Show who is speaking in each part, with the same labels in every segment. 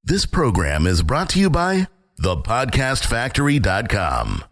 Speaker 1: This program is brought to you by thepodcastfactory.com.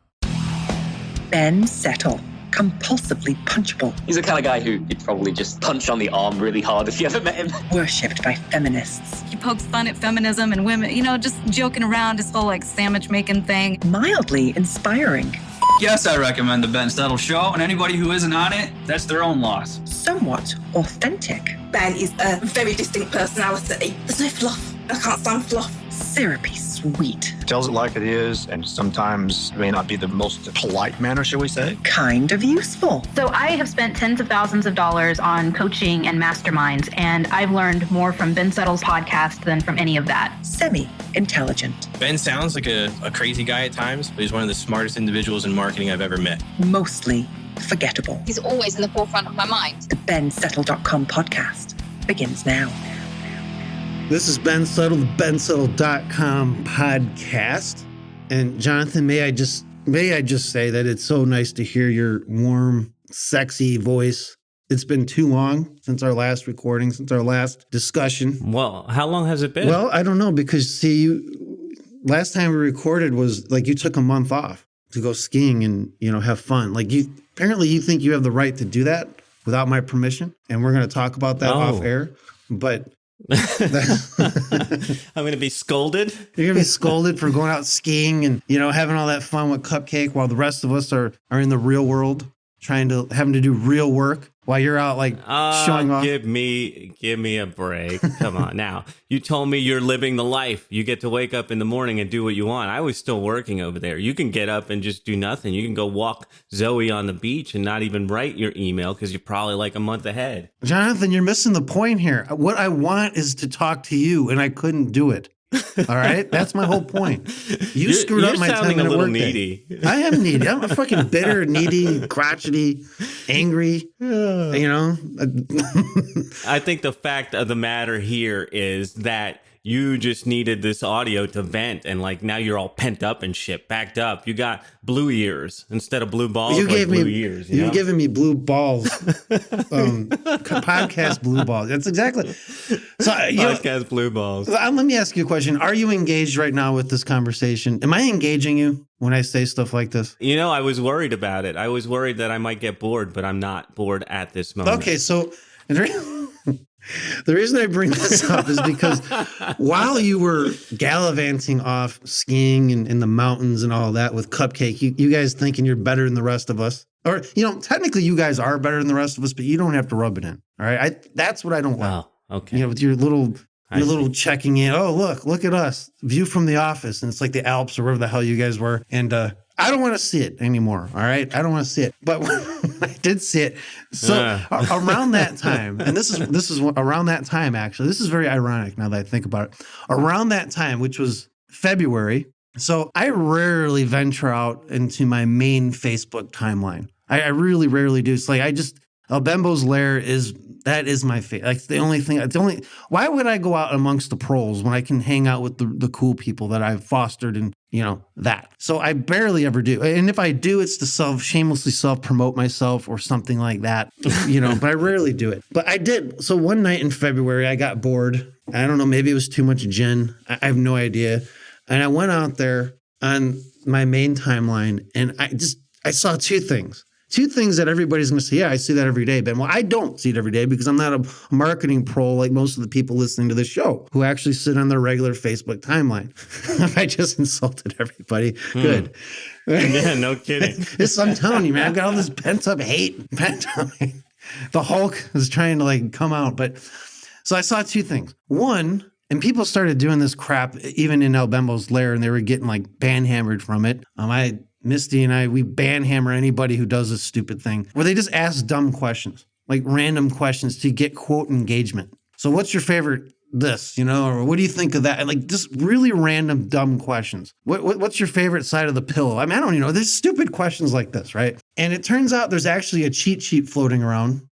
Speaker 2: Ben Settle, compulsively punchable.
Speaker 3: He's the kind of guy who you'd probably just punch on the arm really hard if you ever met him.
Speaker 2: Worshipped by feminists.
Speaker 4: He pokes fun at feminism and women, just joking around, his whole sandwich making thing.
Speaker 2: Mildly inspiring.
Speaker 5: Yes, I recommend the Ben Settle Show, and anybody who isn't on it, that's their own loss.
Speaker 2: Somewhat authentic.
Speaker 6: Ben is a very distinct personality. There's no fluff. I can't stand fluff.
Speaker 2: Syrupy sweet.
Speaker 7: Tells it like it is, and sometimes may not be the most polite manner, shall we say.
Speaker 2: Kind of useful.
Speaker 8: So I have spent tens of thousands of dollars on coaching and masterminds, and I've learned more from Ben Settle's podcast than from any of that.
Speaker 2: Semi-intelligent.
Speaker 9: Ben sounds like a crazy guy at times, but he's one of the smartest individuals in marketing I've ever met.
Speaker 2: Mostly forgettable.
Speaker 10: He's always in the forefront of my mind.
Speaker 2: The BenSettle.com podcast begins now.
Speaker 11: This is Ben Settle, the BenSettle.com podcast. And Jonathan, may I just say that it's so nice to hear your warm, sexy voice. It's been too long since our last recording, since our last discussion.
Speaker 12: Well, how long has it been?
Speaker 11: Well, I don't know, because last time we recorded was you took a month off to go skiing and, have fun. Apparently you think you have the right to do that without my permission. And we're going to talk about that off air. But
Speaker 12: I'm going to be scolded.
Speaker 11: You're going to be scolded for going out skiing and, having all that fun with Cupcake while the rest of us are in the real world having to do real work while you're out showing off.
Speaker 12: Give me a break. Come on. Now, you told me you're living the life. You get to wake up in the morning and do what you want. I was still working over there. You can get up and just do nothing. You can go walk Zoe on the beach and not even write your email because you're probably a month ahead.
Speaker 11: Jonathan, you're missing the point here. What I want is to talk to you, and I couldn't do it. All right? That's my whole point. You screwed up my 10-minute workday.
Speaker 12: Needy.
Speaker 11: I am needy. I'm a fucking bitter, needy, crotchety, angry,
Speaker 12: I think the fact of the matter here is that you just needed this audio to vent, and now you're all pent up and shit, backed up. You got blue ears instead of blue balls.
Speaker 11: You gave
Speaker 12: blue
Speaker 11: me
Speaker 12: ears.
Speaker 11: You've given me blue balls. Podcast blue balls. That's exactly. So
Speaker 12: podcast blue balls.
Speaker 11: Let me ask you a question. Are you engaged right now with this conversation? Am I engaging you when I say stuff like this?
Speaker 12: I was worried about it. I was worried that I might get bored, but I'm not bored at this moment.
Speaker 11: Okay, so the reason I bring this up is because while you were gallivanting off skiing in the mountains and all that with Cupcake, you guys thinking you're better than the rest of us. Or, technically you guys are better than the rest of us, but you don't have to rub it in. All right. That's what I don't like.
Speaker 12: Oh, okay.
Speaker 11: With your little checking in. Oh, look at us. View from the office. And it's like the Alps or wherever the hell you guys were. And I don't want to see it anymore. All right. I don't want to see it. But when I did see it. So around that time, and this is around that time, actually, this is very ironic now that I think about it. Around that time, which was February. So I rarely venture out into my main Facebook timeline. I really rarely do. It's El Bembo's Lair is my favorite. The only thing. Why would I go out amongst the pros when I can hang out with the cool people that I've fostered and that? So I barely ever do. And if I do, it's to shamelessly self-promote myself or something like that. But I rarely do it. But I did. So one night in February, I got bored. I don't know. Maybe it was too much gin. I have no idea. And I went out there on my main timeline, and I saw two things. Two things that everybody's going to say, yeah, I see that every day, Ben. Well, I don't see it every day because I'm not a marketing pro like most of the people listening to this show who actually sit on their regular Facebook timeline. I just insulted everybody. Good.
Speaker 12: Yeah, no kidding.
Speaker 11: I'm telling you, man, I've got all this pent-up hate. The Hulk is trying to come out. But so I saw two things. One, and people started doing this crap even in El Bembo's Lair, and they were getting ban-hammered from it. Misty and I, we ban-hammer anybody who does this stupid thing where they just ask dumb questions, random questions to get quote engagement. So what's your favorite this, or what do you think of that? And just really random dumb questions. What's your favorite side of the pillow? I don't know. There's stupid questions like this, right? And it turns out there's actually a cheat sheet floating around.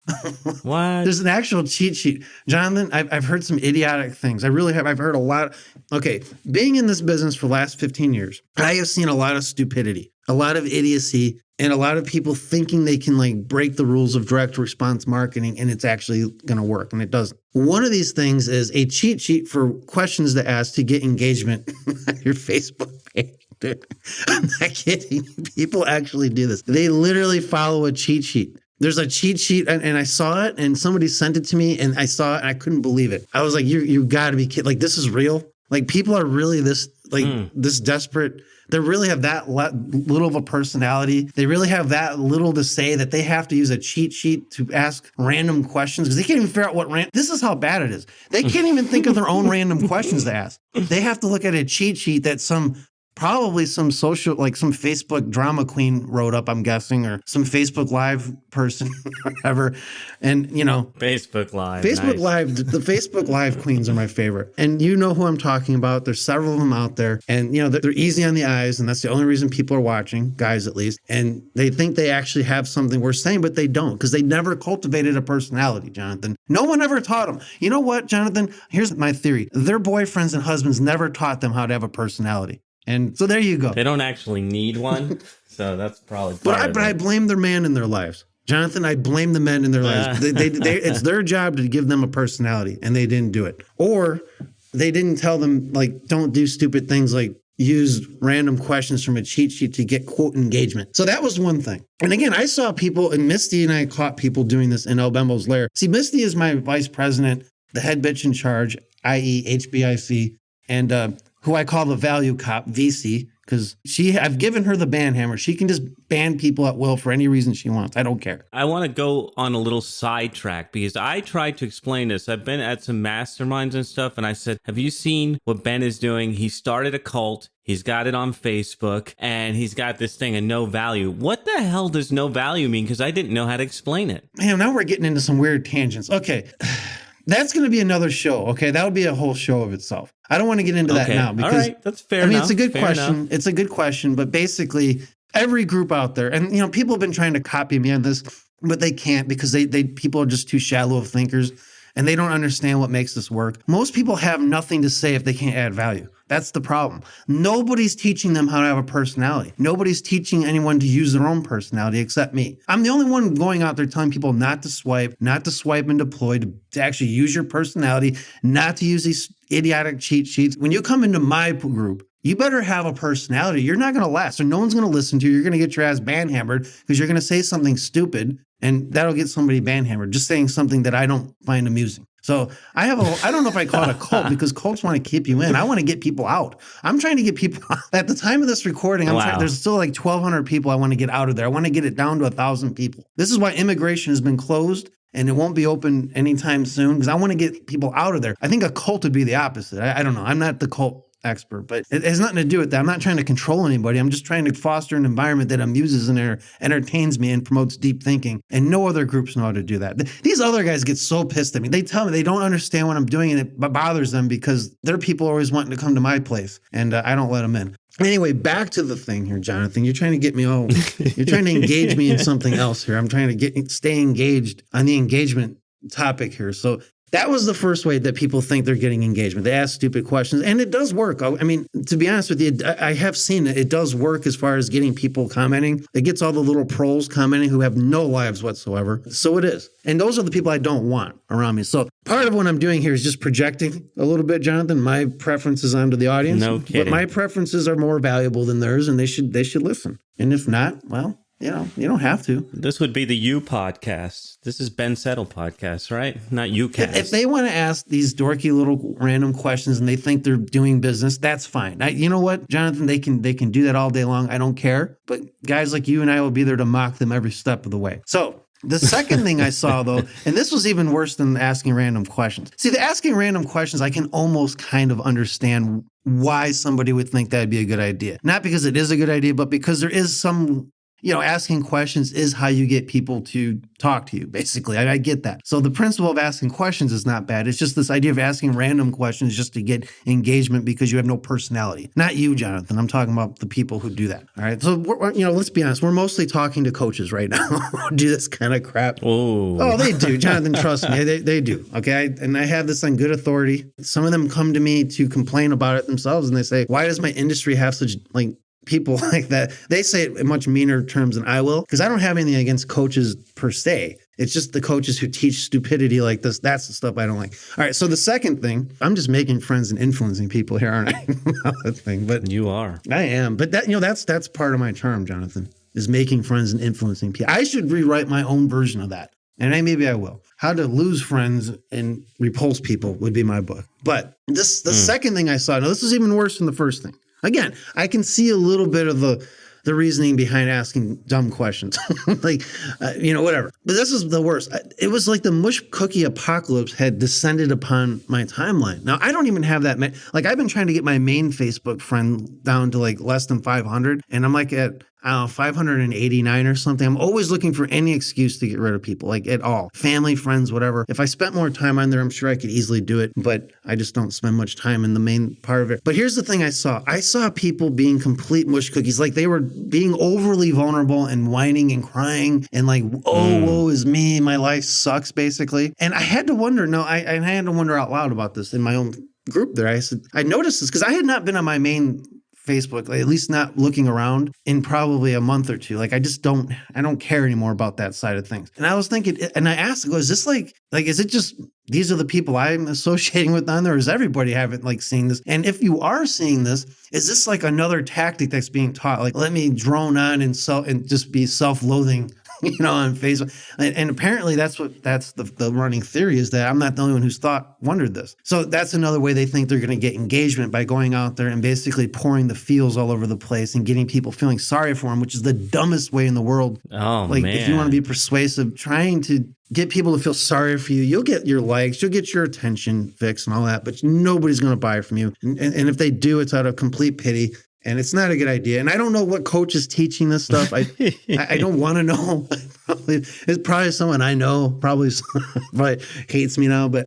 Speaker 12: What?
Speaker 11: There's an actual cheat sheet. Jonathan, I've heard some idiotic things. I really have. I've heard a lot. Okay, being in this business for the last 15 years, I have seen a lot of stupidity, a lot of idiocy and a lot of people thinking they can like break the rules of direct response marketing and it's actually going to work, and it doesn't. One of these things is a cheat sheet for questions to ask to get engagement on your Facebook page. Dude, I'm not kidding. People actually do this. They literally follow a cheat sheet. There's a cheat sheet, and I saw it, and somebody sent it to me, and I saw it, and I couldn't believe it. I was like, you got to be kidding. Like, this is real? Like, people are really this desperate. They really have that little of a personality. They really have that little to say that they have to use a cheat sheet to ask random questions because they can't even figure out this is how bad it is. They can't even think of their own random questions to ask. They have to look at a cheat sheet that probably some social, like some Facebook drama queen wrote up, I'm guessing, or some Facebook Live person, whatever. And,
Speaker 12: Facebook Live.
Speaker 11: Facebook Live, the Facebook Live queens are my favorite. And you know who I'm talking about. There's several of them out there. And, they're easy on the eyes. And that's the only reason people are watching, guys at least. And they think they actually have something worth saying, but they don't because they never cultivated a personality, Jonathan. No one ever taught them. You know what, Jonathan? Here's my theory. Their boyfriends and husbands never taught them how to have a personality. And so there you go.
Speaker 12: They don't actually need one, so that's probably.
Speaker 11: But I blame their man in their lives, Jonathan. I blame the men in their lives. It's their job to give them a personality, and they didn't do it, or they didn't tell them like don't do stupid things like use random questions from a cheat sheet to get quote engagement. So that was one thing. And again, I saw people, and Misty and I caught people doing this in El Bembo's lair. See, Misty is my vice president, the head bitch in charge, i.e. HBIC, and who I call the value cop, VC, because I've given her the ban hammer. She can just ban people at will for any reason she wants. I don't care.
Speaker 12: I want to go on a little sidetrack because I tried to explain this. I've been at some masterminds and stuff, and I said, have you seen what Ben is doing? He started a cult. He's got it on Facebook, and he's got this thing of no value. What the hell does no value mean? Because I didn't know how to explain it.
Speaker 11: Man, now we're getting into some weird tangents. Okay. That's going to be another show, okay? That would be a whole show of itself. I don't want to get into that now because,
Speaker 12: all right, that's fair enough.
Speaker 11: It's a good question.
Speaker 12: Enough.
Speaker 11: It's a good question, but basically every group out there, and people have been trying to copy me on this, but they can't because people are just too shallow of thinkers and they don't understand what makes this work. Most people have nothing to say if they can't add value. That's the problem. Nobody's teaching them how to have a personality. Nobody's teaching anyone to use their own personality except me. I'm the only one going out there telling people not to swipe and deploy, to actually use your personality, not to use these idiotic cheat sheets. When you come into my group, you better have a personality. You're not going to last, or no one's going to listen to you. You're going to get your ass banhammered because you're going to say something stupid, and that'll get somebody banhammered, just saying something that I don't find amusing. So I don't know if I call it a cult because cults want to keep you in. I want to get people out. I'm trying to get people out. At the time of this recording, there's still like 1,200 people I want to get out of there. I want to get it down to 1,000 people. This is why immigration has been closed and it won't be open anytime soon because I want to get people out of there. I think a cult would be the opposite. I don't know. I'm not the cult expert, but it has nothing to do with that. I'm not trying to control anybody. I'm just trying to foster an environment that amuses and entertains me and promotes deep thinking. And no other groups know how to do that. These other guys get so pissed at me. They tell me they don't understand what I'm doing and it bothers them because their people are always wanting to come to my place and I don't let them in. Anyway, back to the thing here, Jonathan. You're trying to get me you're trying to engage me in something else here. I'm trying to stay engaged on the engagement topic here. So that was the first way that people think they're getting engagement. They ask stupid questions, and it does work. I mean, to be honest with you, I have seen it. It does work as far as getting people commenting. It gets all the little pros commenting who have no lives whatsoever. So it is. And those are the people I don't want around me. So part of what I'm doing here is just projecting a little bit, Jonathan, my preferences onto the audience.
Speaker 12: No kidding.
Speaker 11: But my preferences are more valuable than theirs, and they should listen. And if not, well, you don't have to.
Speaker 12: This would be the You podcast. This is Ben Settle podcast, right? Not You cast.
Speaker 11: If they want to ask these dorky little random questions and they think they're doing business, that's fine. You know what, Jonathan? They can do that all day long. I don't care. But guys like you and I will be there to mock them every step of the way. So the second thing I saw, though, and this was even worse than asking random questions. See, the asking random questions, I can almost kind of understand why somebody would think that'd be a good idea. Not because it is a good idea, but because there is some... asking questions is how you get people to talk to you, basically. I get that. So the principle of asking questions is not bad. It's just this idea of asking random questions just to get engagement because you have no personality. Not you, Jonathan. I'm talking about the people who do that. All right. So, let's be honest. We're mostly talking to coaches right now who do this kind of crap. Oh, they do. Jonathan, trust me. They do. Okay. And I have this on good authority. Some of them come to me to complain about it themselves and they say, why does my industry have such people like that, they say it in much meaner terms than I will, because I don't have anything against coaches per se. It's just the coaches who teach stupidity like this. That's the stuff I don't like. All right. So the second thing, I'm just making friends and influencing people here, aren't I? That thing, but
Speaker 12: You are.
Speaker 11: I am. But that, that's part of my charm, Jonathan, is making friends and influencing people. I should rewrite my own version of that. And maybe I will. How to Lose Friends and Repulse People would be my book. But the second thing I saw, now this is even worse than the first thing. Again, I can see a little bit of the reasoning behind asking dumb questions, like, whatever. But this is the worst. It was like the mush cookie apocalypse had descended upon my timeline. Now, I don't even have that many. Like, I've been trying to get my main Facebook friend down to like less than 500. And I'm like at 589 or something. I'm always looking for any excuse to get rid of people, like at all. Family, friends, whatever. If I spent more time on there, I'm sure I could easily do it, but I just don't spend much time in the main part of it. But here's the thing I saw people being complete mush cookies, like they were being overly vulnerable and whining and crying and like, woe is me, my life sucks, basically. And I had to wonder, I had to wonder out loud about this in my own group there. I said, I noticed this because I had not been on my main Facebook, like, at least not looking around, in probably a month or two. Like, I don't care anymore about that side of things. And I was thinking, and I asked, is this like, is it just, these are the people I'm associating with on there? Or is everybody haven't like seeing this? And if you are seeing this, is this like another tactic that's being taught? Like, let me drone on and just be self-loathing, on Facebook. And apparently that's the running theory, is that I'm not the only one who's wondered this. So that's another way they think they're going to get engagement, by going out there and basically pouring the feels all over the place and getting people feeling sorry for them, which is the dumbest way in the world.
Speaker 12: Oh,
Speaker 11: like,
Speaker 12: man.
Speaker 11: If you want to be persuasive, trying to get people to feel sorry for you, you'll get your likes, you'll get your attention fixed and all that, but nobody's going to buy it from you. And if they do, it's out of complete pity. And it's not a good idea. And I don't know what coach is teaching this stuff. I don't want to know. It's probably someone I know, probably hates me now. But,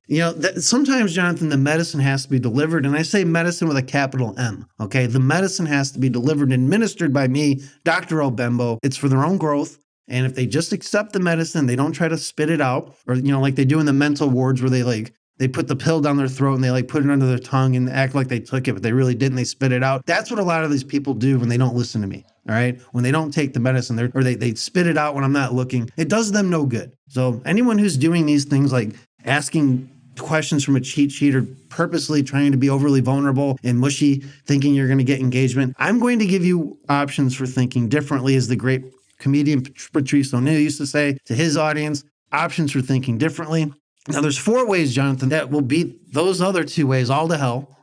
Speaker 11: sometimes, Jonathan, the medicine has to be delivered. And I say medicine with a capital M, okay? The medicine has to be delivered and administered by me, Dr. Obembo. It's for their own growth. And if they just accept the medicine, they don't try to spit it out, or, like they do in the mental wards where they put the pill down their throat and they put it under their tongue and act like they took it, but they really didn't. They spit it out. That's what a lot of these people do when they don't listen to me. All right. When they don't take the medicine, they spit it out when I'm not looking. It does them no good. So anyone who's doing these things, like asking questions from a cheat sheet or purposely trying to be overly vulnerable and mushy, thinking you're going to get engagement, I'm going to give you options for thinking differently, as the great comedian Patrice O'Neal used to say to his audience, options for thinking differently. Now, there's 4 ways, Jonathan, that will beat those other 2 ways all to hell.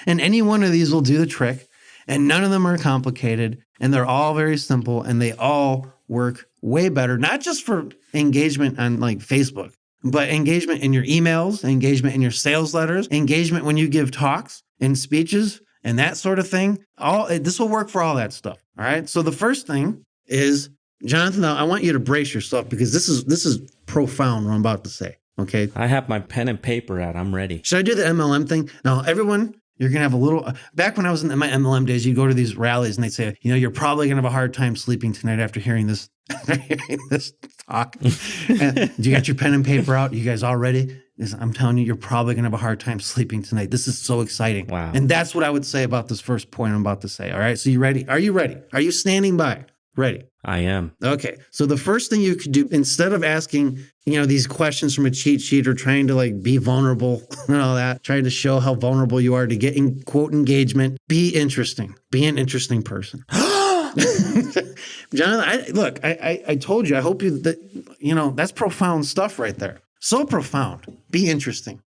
Speaker 11: And any one of these will do the trick. And none of them are complicated. And they're all very simple. And they all work way better, not just for engagement on like Facebook, but engagement in your emails, engagement in your sales letters, engagement when you give talks and speeches and that sort of thing. This will work for all that stuff. All right. So the first thing is, Jonathan, I want you to brace yourself, because this is profound what I'm about to say. Okay.
Speaker 12: I have my pen and paper out. I'm ready.
Speaker 11: Should I do the MLM thing? Now, everyone, you're going to have a little, back when I was in my MLM days, you go to these rallies and they'd say, you're probably going to have a hard time sleeping tonight after hearing this talk. And do you got your pen and paper out? You guys all ready? I'm telling you, you're probably going to have a hard time sleeping tonight. This is so exciting.
Speaker 12: Wow.
Speaker 11: And that's what I would say about this first point I'm about to say. All right. So you ready? Are you ready? Are you standing by? Ready?
Speaker 12: I am.
Speaker 11: Okay. So the first thing you could do, instead of asking, these questions from a cheat sheet or trying to be vulnerable and all that, trying to show how vulnerable you are to get quote engagement, be interesting. Be an interesting person. Jonathan, I told you, I hope that's profound stuff right there. So profound. Be interesting.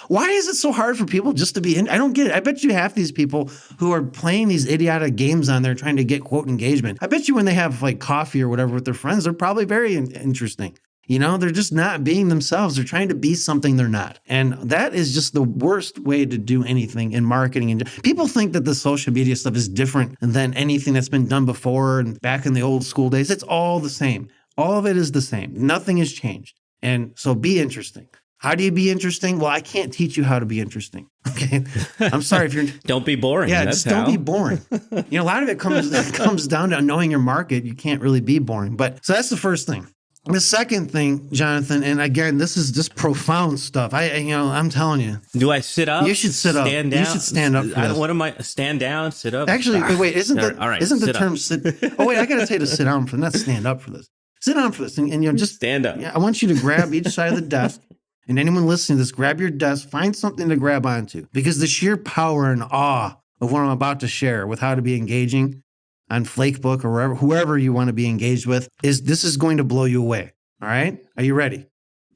Speaker 11: Why is it so hard for people just to be I don't get it. I bet you half these people who are playing these idiotic games on there trying to get quote engagement, I bet you when they have coffee or whatever with their friends, they're probably very interesting. They're just not being themselves. They're trying to be something they're not. And that is just the worst way to do anything in marketing. And people think that the social media stuff is different than anything that's been done before and back in the old school days. It's all the same. All of it is the same. Nothing has changed. And so be interesting. How do you be interesting? Well, I can't teach you how to be interesting. Okay. I'm sorry if you're.
Speaker 12: Don't be boring.
Speaker 11: Yeah,
Speaker 12: that's
Speaker 11: just don't be boring. A lot of it comes down to knowing your market. You can't really be boring. But so that's the first thing. The second thing, Jonathan, and again, this is just profound stuff. I'm telling you.
Speaker 12: Do I sit up?
Speaker 11: You should sit up.
Speaker 12: Stand down?
Speaker 11: You should stand up for this.
Speaker 12: What am I? Stand down, sit up?
Speaker 11: Actually, wait, isn't the term
Speaker 12: up.
Speaker 11: sit? Oh, wait, I got to tell you to sit down for not stand up for this. Sit down for this. And just
Speaker 12: stand up.
Speaker 11: Yeah, I want you to grab each side of the desk. And anyone listening to this, grab your desk, find something to grab onto. Because the sheer power and awe of what I'm about to share with how to be engaging on Flakebook or whoever you want to be engaged with, this is going to blow you away. All right? Are you ready?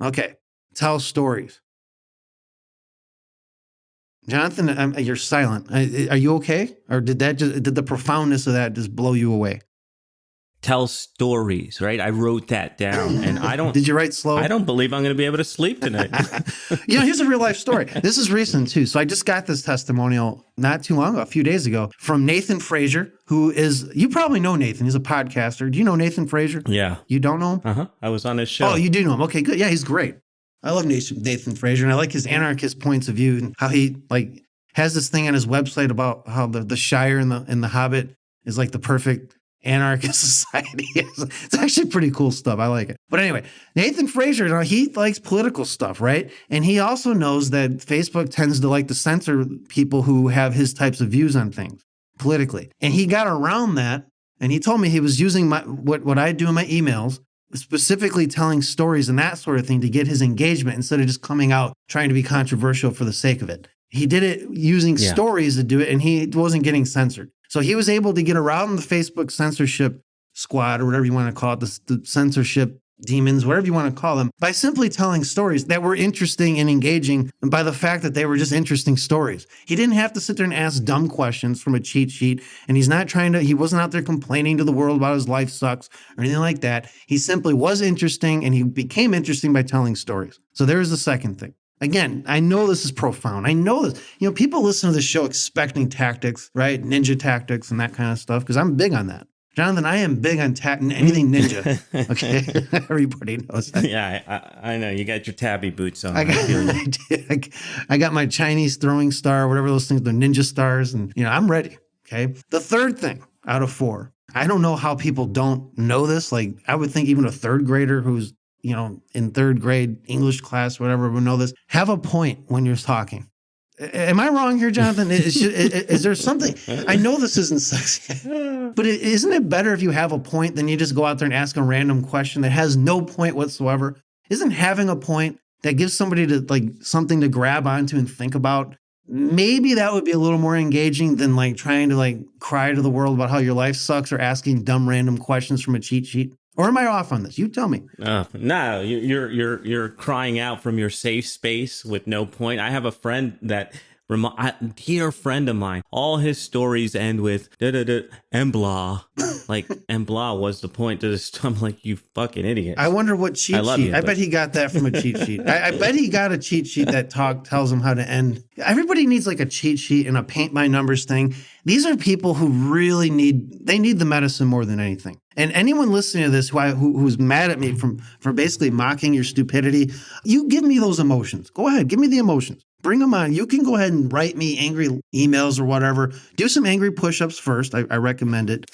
Speaker 11: Okay. Tell stories. Jonathan, you're silent. Are you okay? Or did the profoundness of that just blow you away?
Speaker 12: Tell stories, right? I wrote that down, and I don't.
Speaker 11: Did you write slow?
Speaker 12: I don't believe I'm going to be able to sleep tonight.
Speaker 11: Here's a real life story. This is recent too. So I just got this testimonial not too long ago, a few days ago, from Nathan Frazier, who is, you probably know Nathan. He's a podcaster. Do you know Nathan Frazier?
Speaker 12: Yeah.
Speaker 11: You don't know him?
Speaker 12: I was on his show.
Speaker 11: Oh, you do know him. Okay, good. Yeah, he's great. I love Nathan Frazier, and I like his anarchist points of view and how he has this thing on his website about how the Shire and the Hobbit is like the perfect anarchist society. It's actually pretty cool stuff. I like it. But anyway, Nathan Frazier, he likes political stuff, right? And he also knows that Facebook tends to like to censor people who have his types of views on things politically. And he got around that, and he told me he was using what I do in my emails, specifically telling stories and that sort of thing to get his engagement instead of just coming out trying to be controversial for the sake of it. He did it using stories to do it, and he wasn't getting censored. So he was able to get around the Facebook censorship squad, or whatever you want to call it, the censorship demons, whatever you want to call them, by simply telling stories that were interesting and engaging, and by the fact that they were just interesting stories. He didn't have to sit there and ask dumb questions from a cheat sheet, and he wasn't out there complaining to the world about his life sucks or anything like that. He simply was interesting, and he became interesting by telling stories. So there's the second thing. Again, I know this is profound. I know this. People listen to this show expecting tactics, right? Ninja tactics and that kind of stuff, because I'm big on that. Jonathan, I am big on anything ninja. Okay? Everybody knows that.
Speaker 12: Yeah, I know. You got your tabby boots on.
Speaker 11: I got my Chinese throwing star, whatever those things, the ninja stars, and I'm ready. Okay? The third thing out of 4, I don't know how people don't know this. Like, I would think even a third grader who's in third grade English class, whatever, would know this. Have a point when you're talking. Am I wrong here, Jonathan? Is there something? I know this isn't sexy, but isn't it better if you have a point than you just go out there and ask a random question that has no point whatsoever? Isn't having a point that gives somebody something to grab onto and think about? Maybe that would be a little more engaging than trying to cry to the world about how your life sucks or asking dumb random questions from a cheat sheet. Or am I off on this? You tell me.
Speaker 12: No, you're crying out from your safe space with no point. I have a friend dear friend of mine. All his stories end with and blah. And blah was the point to this. I'm like, you fucking idiot.
Speaker 11: I wonder what cheat sheet. I bet he got that from a cheat sheet. I bet he got a cheat sheet that tells him how to end. Everybody needs a cheat sheet and a paint by numbers thing. These are people who really need the medicine more than anything. And anyone listening to this who's mad at me for basically mocking your stupidity, you give me those emotions. Go ahead, give me the emotions. Bring them on. You can go ahead and write me angry emails or whatever. Do some angry push-ups first. I recommend it.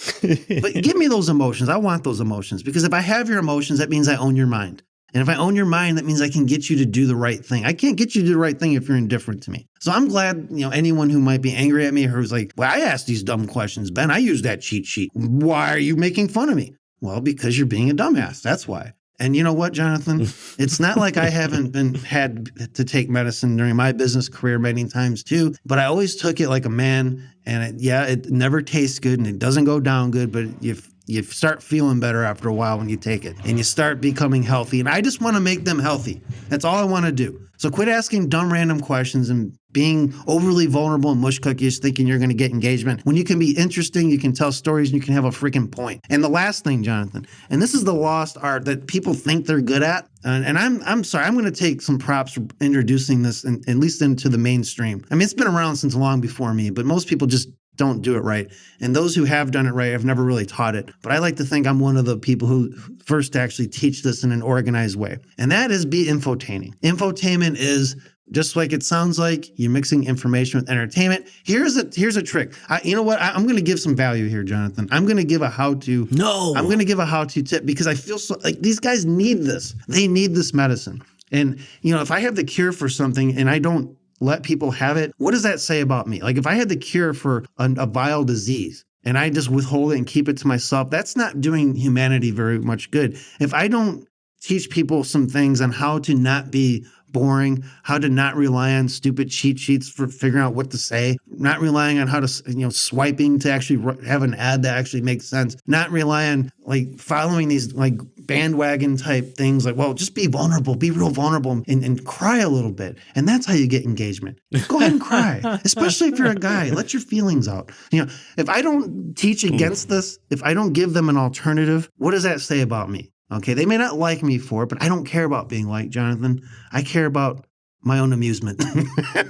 Speaker 11: But give me those emotions. I want those emotions, because if I have your emotions, that means I own your mind. And if I own your mind, that means I can get you to do the right thing. I can't get you to do the right thing if you're indifferent to me. So I'm glad, anyone who might be angry at me or who's like, well, I asked these dumb questions, Ben. I used that cheat sheet. Why are you making fun of me? Well, because you're being a dumbass. That's why. And you know what, Jonathan? It's not like I haven't had to take medicine during my business career many times too, but I always took it like a man. And it never tastes good and it doesn't go down good, but you start feeling better after a while when you take it and you start becoming healthy. And I just want to make them healthy. That's all I want to do. So quit asking dumb random questions and being overly vulnerable and mush cookies thinking you're going to get engagement. When you can be interesting, you can tell stories, and you can have a freaking point. And the last thing, Jonathan, and this is the lost art that people think they're good at. And I'm sorry, I'm going to take some props for introducing this at least into the mainstream. I mean, it's been around since long before me, but most people just don't do it right. And those who have done it right have never really taught it. But I like to think I'm one of the people who first actually teach this in an organized way. And that is be infotaining. Infotainment is Just like it sounds like you're mixing information with entertainment. Here's a trick. You know what? I'm going to give some value here, Jonathan. I'm going to give a how-to.
Speaker 12: No.
Speaker 11: I'm going to give a how-to tip because I feel so like these guys need this. They need this medicine. And, you know, if I have the cure for something and I don't let people have it, what does that say about me? Like if I had the cure for a vile disease and I just withhold it and keep it to myself, that's not doing humanity very much good. If I don't teach people some things on how to not be boring, how to not rely on stupid cheat sheets for figuring out what to say, not relying on how to, you know, swiping to actually have an ad that actually makes sense, not rely on like following these like bandwagon type things like, well, just be vulnerable, be real vulnerable and cry a little bit. And that's how you get engagement. Go ahead and cry, especially if you're a guy, let your feelings out. You know, if I don't teach against this, if I don't give them an alternative, what does that say about me? Okay, they may not like me for it, but I don't care about being liked, Jonathan. I care about my own amusement.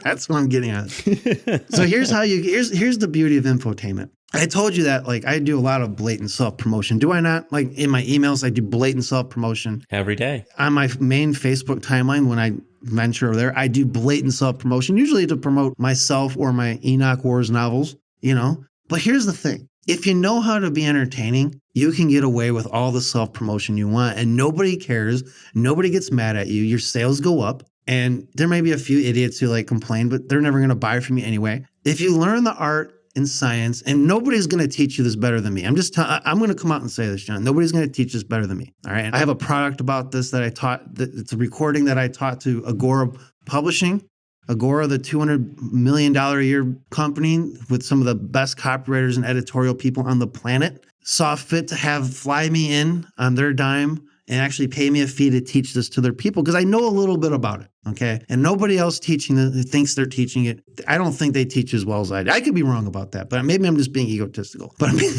Speaker 11: That's what I'm getting at. So here's the beauty of infotainment. I told you that like I do a lot of blatant self-promotion. Do I not? Like in my emails, I do blatant self-promotion.
Speaker 12: Every day.
Speaker 11: On my main Facebook timeline, when I venture over there, I do blatant self-promotion, usually to promote myself or my Enoch Wars novels, you know? But here's the thing. If you know how to be entertaining, you can get away with all the self-promotion you want and nobody cares. Nobody gets mad at you. Your sales go up and there may be a few idiots who like complain, but they're never going to buy from you anyway. If you learn the art and science, and nobody's going to teach you this better than me. I'm going to come out and say this, John. Nobody's going to teach this better than me. All right. I have a product about this that I taught. It's a recording that I taught to Agora Publishing. Agora, the $200 million a year company with some of the best copywriters and editorial people on the planet, saw fit to fly me in on their dime and actually pay me a fee to teach this to their people because I know a little bit about it, okay? And nobody else teaching it thinks they're teaching it. I don't think they teach as well as I do. I could be wrong about that, but maybe I'm just being egotistical. But I mean,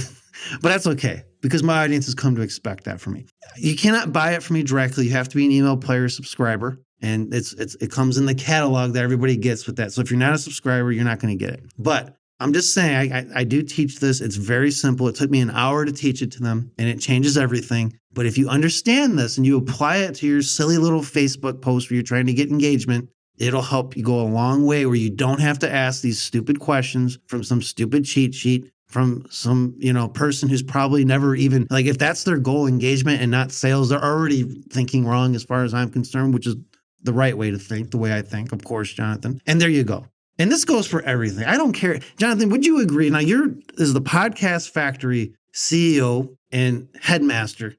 Speaker 11: but that's okay because my audience has come to expect that from me. You cannot buy it from me directly. You have to be an email player subscriber. And it comes in the catalog that everybody gets with that. So if you're not a subscriber, you're not going to get it. But I'm just saying, I do teach this. It's very simple. It took me an hour to teach it to them, and it changes everything. But if you understand this and you apply it to your silly little Facebook post where you're trying to get engagement, it'll help you go a long way where you don't have to ask these stupid questions from some stupid cheat sheet from some, you know, person who's probably never even, like if that's their goal, engagement and not sales, they're already thinking wrong as far as I'm concerned, which is the right way to think, the way I think, of course, Jonathan. And there you go. And this goes for everything. I don't care. Jonathan, would you agree? Now, you're as the Podcast Factory CEO and headmaster.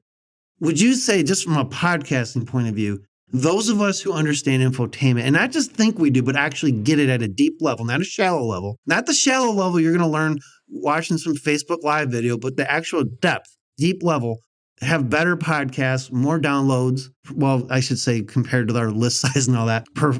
Speaker 11: Would you say, just from a podcasting point of view, those of us who understand infotainment, and not just think we do, but actually get it at a deep level, not a shallow level, not the shallow level you're going to learn watching some Facebook Live video, but the actual depth, deep level, have better podcasts, more downloads. Well, I should say compared to our list size and all that per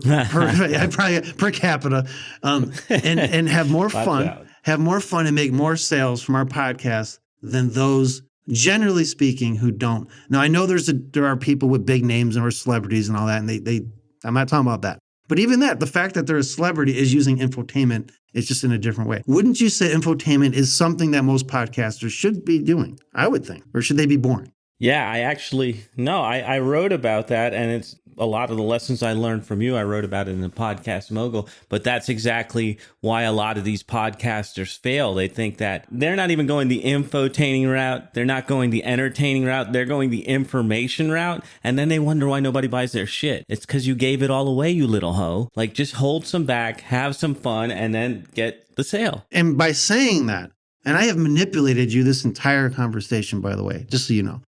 Speaker 11: capita, and have more fun, and make more sales from our podcast than those, generally speaking, who don't. Now, I know there are people with big names and are celebrities and all that, and I'm not talking about that. But even that, the fact that they're a celebrity is using infotainment. It's just in a different way. Wouldn't you say infotainment is something that most podcasters should be doing? I would think. Or should they be boring?
Speaker 12: Yeah, I wrote about that, and it's a lot of the lessons I learned from you. I wrote about it in the Podcast Mogul, but that's exactly why a lot of these podcasters fail. They think that they're not even going the infotaining route. They're not going the entertaining route. They're going the information route. And then they wonder why nobody buys their shit. It's because you gave it all away, you little hoe. Like, just hold some back, have some fun, and then get the sale.
Speaker 11: And by saying that, and I have manipulated you this entire conversation, by the way, just so you know.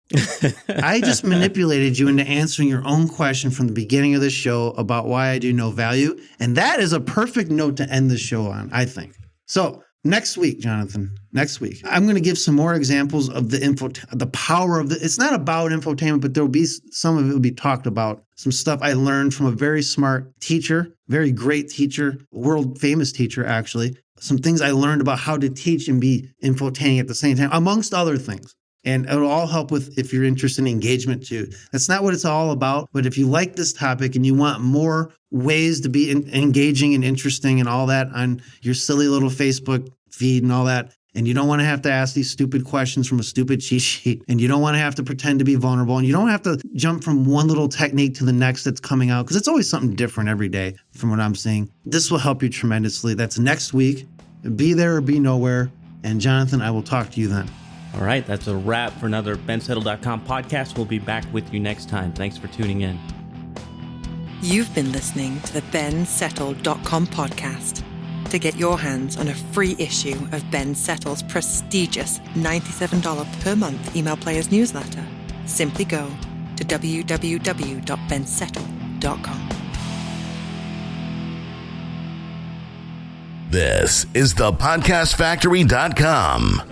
Speaker 11: I just manipulated you into answering your own question from the beginning of the show about why I do no value. And that is a perfect note to end the show on, I think. So next week, Jonathan, I'm going to give some more examples of the power of it's not about infotainment, but there'll be some of it will be talked about. Some stuff I learned from a very smart teacher, very great teacher, world famous teacher, actually. Some things I learned about how to teach and be infotaining at the same time, amongst other things. And it'll all help with if you're interested in engagement too. That's not what it's all about. But if you like this topic and you want more ways to be engaging and interesting and all that on your silly little Facebook feed and all that, And you don't want to have to ask these stupid questions from a stupid cheat sheet. And you don't want to have to pretend to be vulnerable. And you don't have to jump from one little technique to the next that's coming out, because it's always something different every day from what I'm seeing. This will help you tremendously. That's next week. Be there or be nowhere. And Jonathan, I will talk to you then.
Speaker 12: All right, that's a wrap for another bensettle.com podcast. We'll be back with you next time. Thanks for tuning in.
Speaker 2: You've been listening to the bensettle.com podcast. To get your hands on a free issue of Ben Settle's prestigious $97 per month email player's newsletter, simply go to www.bensettle.com.
Speaker 1: This is the podcastfactory.com.